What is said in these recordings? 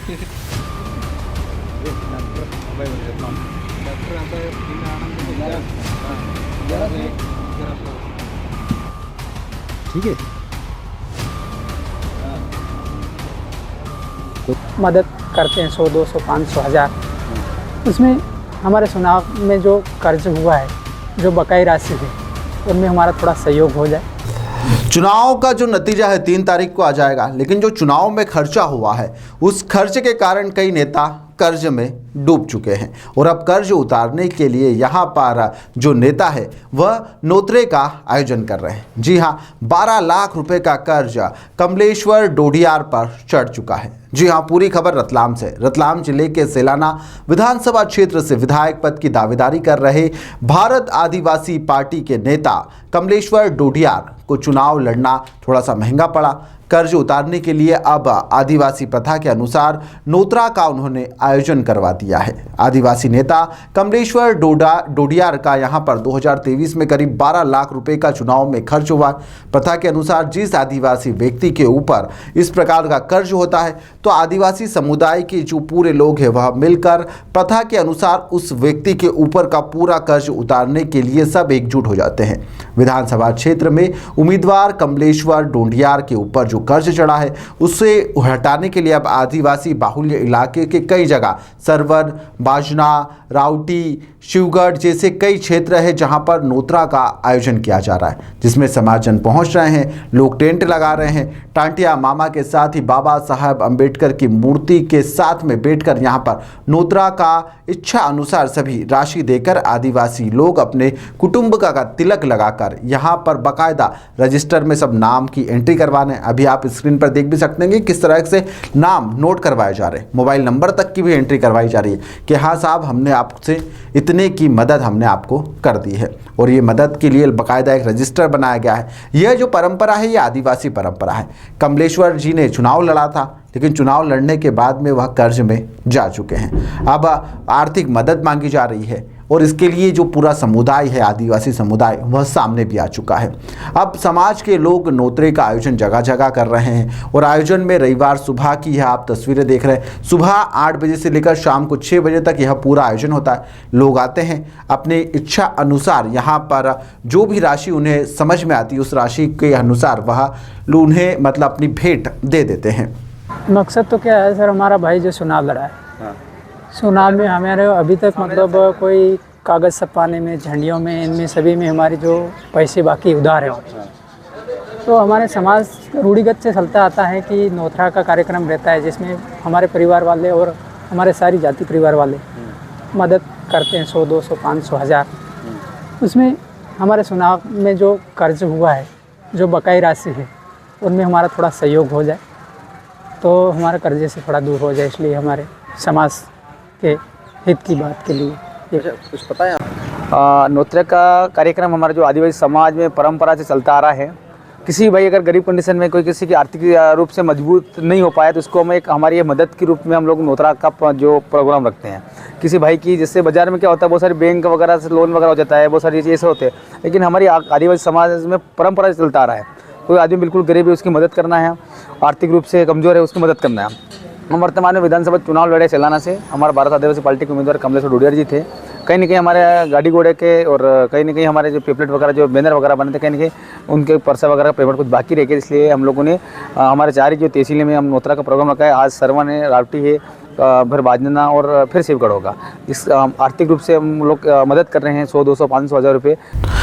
ठीक है, मदद करते हैं 100, 200, 500, 1000। उसमें हमारे चुनाव में जो कर्ज हुआ है, जो बकाई राशि है, उनमें हमारा थोड़ा सहयोग हो जाए। चुनाव का जो नतीजा है 3 तारीख को आ जाएगा, लेकिन जो चुनाव में खर्चा हुआ है उस खर्च के कारण कई नेता कर्ज में डूब चुके हैं और अब कर्ज उतारने के लिए यहाँ पर जो नेता है वह नोतरे का आयोजन कर रहे हैं। जी हाँ, 12 लाख रुपए का कर्ज कमलेश्वर डोडियार पर चढ़ चुका है। जी हाँ, पूरी खबर रतलाम से। रतलाम जिले के सेलाना विधानसभा क्षेत्र से विधायक पद की दावेदारी कर रहे भारत आदिवासी पार्टी के नेता कमलेश्वर डोडियार को चुनाव लड़ना थोड़ा सा महंगा पड़ा। कर्ज उतारने के लिए अब आदिवासी प्रथा के अनुसार नोतरा का उन्होंने आयोजन करवा दिया है। आदिवासी नेता कमलेश्वर डोडियार का यहां पर 2023 में करीब 12 लाख रुपए का चुनाव में खर्च हुआ। प्रथा के अनुसार जिस आदिवासी व्यक्ति के ऊपर इस प्रकार का कर्ज होता है तो आदिवासी समुदाय के जो पूरे लोग हैं वह मिलकर प्रथा के अनुसार उस व्यक्ति के ऊपर का पूरा कर्ज उतारने के लिए सब एकजुट हो जाते हैं। विधानसभा क्षेत्र में उम्मीदवार कमलेश्वर डोडियार के ऊपर जो कर्ज चढ़ा है उससे हटाने के लिए अब आदिवासी बाहुल्य इलाके के कई जगह सरवन, बाजना, राउटी, शिवगढ़ जैसे कई क्षेत्र है जहां पर नोतरा का आयोजन किया जा रहा है, जिसमें समाजजन पहुंच रहे हैं, लोग टेंट लगा रहे हैं। टांटिया मामा के साथ ही बाबा साहब अंबेडकर की मूर्ति के साथ में बैठकर यहां पर नोतरा का इच्छा अनुसार सभी राशि देकर आदिवासी लोग अपने कुटुंब का तिलक लगाकर यहां पर बाकायदा रजिस्टर में सब नाम की एंट्री करवाने। अभी आप स्क्रीन पर देख भी सकते हैं कि किस तरह से नाम नोट करवाए जा रहे हैं, मोबाइल नंबर तक की भी एंट्री करवाई जा रही है कि हाँ साहब, हमने आपसे इतने की मदद हमने आपको कर दी है और ये मदद के लिए बाकायदा एक रजिस्टर बनाया गया है। यह जो परंपरा है ये आदिवासी परंपरा है। कमलेश्वर जी ने चुनाव लड़ा था, लेकिन चुनाव लड़ने के बाद में वह कर्ज में जा चुके हैं। अब आर्थिक मदद मांगी जा रही है और इसके लिए जो पूरा समुदाय है, आदिवासी समुदाय, वह सामने भी आ चुका है। अब समाज के लोग नोतरे का आयोजन जगह जगह कर रहे हैं और आयोजन में रविवार सुबह की यह आप तस्वीरें देख रहे हैं। सुबह 8 बजे से लेकर शाम को 6 बजे तक यह पूरा आयोजन होता है। लोग आते हैं अपने इच्छा अनुसार, यहाँ पर जो भी राशि उन्हें समझ में आती है उस राशि के अनुसार वह उन्हें मतलब अपनी भेंट दे देते हैं। मकसद तो क्या है सर, हमारा भाई जो चुनाव लड़ा है, चुनाव में हमारे अभी तक मतलब कोई कागज़ छपवाने में, झंडियों में, इनमें सभी में हमारे जो पैसे बाकी उधार है, तो हमारे समाज रूढ़िगत से चलता आता है कि नोतरा का कार्यक्रम रहता है जिसमें हमारे परिवार वाले और हमारे सारी जाति परिवार वाले मदद करते हैं 100, 200, 500, 1000। उसमें हमारे चुनाव में जो कर्ज हुआ है, जो बकाई राशि है, उनमें हमारा थोड़ा सहयोग हो जाए तो हमारे कर्जे से थोड़ा दूर हो जाए, इसलिए हमारे समाज के हित की बात के लिए कुछ पता है? नोतरे का कार्यक्रम हमारे जो आदिवासी समाज में परंपरा से चलता आ रहा है। किसी भाई अगर गरीब कंडीशन में कोई किसी की आर्थिक रूप से मजबूत नहीं हो पाया तो उसको हम एक हमारी मदद के रूप में हम लोग नोतरा का जो प्रोग्राम रखते हैं। किसी भाई की, जैसे बाजार में क्या होता है, बहुत सारे बैंक वगैरह से लोन वगैरह हो जाता है, बहुत सारी चीज़ें होते हैं, लेकिन हमारी आदिवासी समाज में परंपरा से चलता आ रहा है। कोई आदमी बिल्कुल गरीब है उसकी मदद करना है, आर्थिक रूप से कमज़ोर है उसकी मदद करना है। हम वर्तमान में विधानसभा चुनाव लड़े सेलाना से। हमारे भारत आदिवासी पार्टी के उम्मीदवार कमलेश्वर डोडियार जी थे। कहीं ना कहीं हमारे गाड़ी घोड़े के और कहीं ना कहीं हमारे जो पेपलेट वगैरह, जो बैनर वगैरह बने थे, कहीं ना कहीं उनके पैसा वगैरह पेमेंट कुछ बाकी रह गए, इसलिए हम लोगों ने हमारे 4 जो तहसील में हम नोतरा का प्रोग्राम रखा है। आज सरवन है, रावटी है, फिर बाजना और फिर शिवगढ़ होगा। इस आर्थिक रूप से हम लोग मदद कर रहे हैं 100, 200, 500, 1000 रुपये।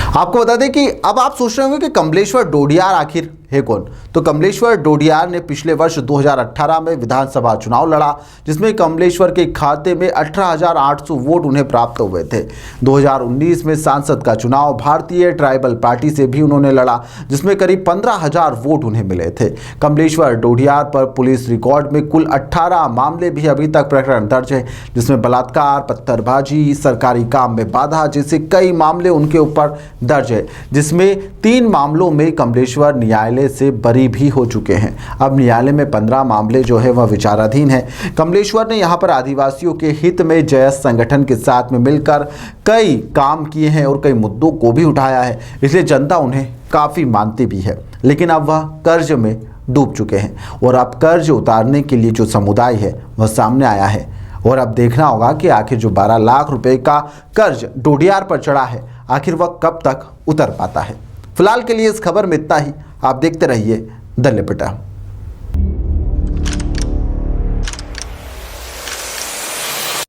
आपको बता दें कि अब आप सोच रहे होंगे कि कमलेश्वर डोडियार आखिर है कौन। तो कमलेश्वर डोडियार ने पिछले वर्ष 2018 में विधानसभा चुनाव लड़ा, जिसमें कमलेश्वर के खाते में 18,800 वोट उन्हें प्राप्त हुए थे। 2019 में सांसद का चुनाव भारतीय ट्राइबल पार्टी से भी उन्होंने लड़ा, जिसमें करीब 15,000 वोट उन्हें मिले थे। कमलेश्वर डोडियार पर पुलिस रिकॉर्ड में कुल 18 मामले भी अभी तक प्रकरण दर्ज है, जिसमें बलात्कार, पत्थरबाजी, सरकारी काम में बाधा जैसे कई मामले उनके ऊपर दर्ज है, जिसमें 3 मामलों में कमलेश्वर न्यायालय से बरी भी हो चुके हैं। अब न्यायालय में 15 मामले जो है वह विचाराधीन है। कमलेश्वर ने यहाँ पर आदिवासियों के हित में जयस संगठन के साथ में मिलकर कई काम किए हैं और कई मुद्दों को भी उठाया है, इसलिए जनता उन्हें काफ़ी मानती भी है। लेकिन अब वह कर्ज में डूब चुके हैं और अब कर्ज उतारने के लिए जो समुदाय है वह सामने आया है। और अब देखना होगा कि आखिर जो 12 लाख रुपए का कर्ज डोडियार पर चढ़ा है आखिर वह कब तक उतर पाता है। फिलहाल के लिए इस खबर में इतना ही। आप देखते रहिए द लिपिटा।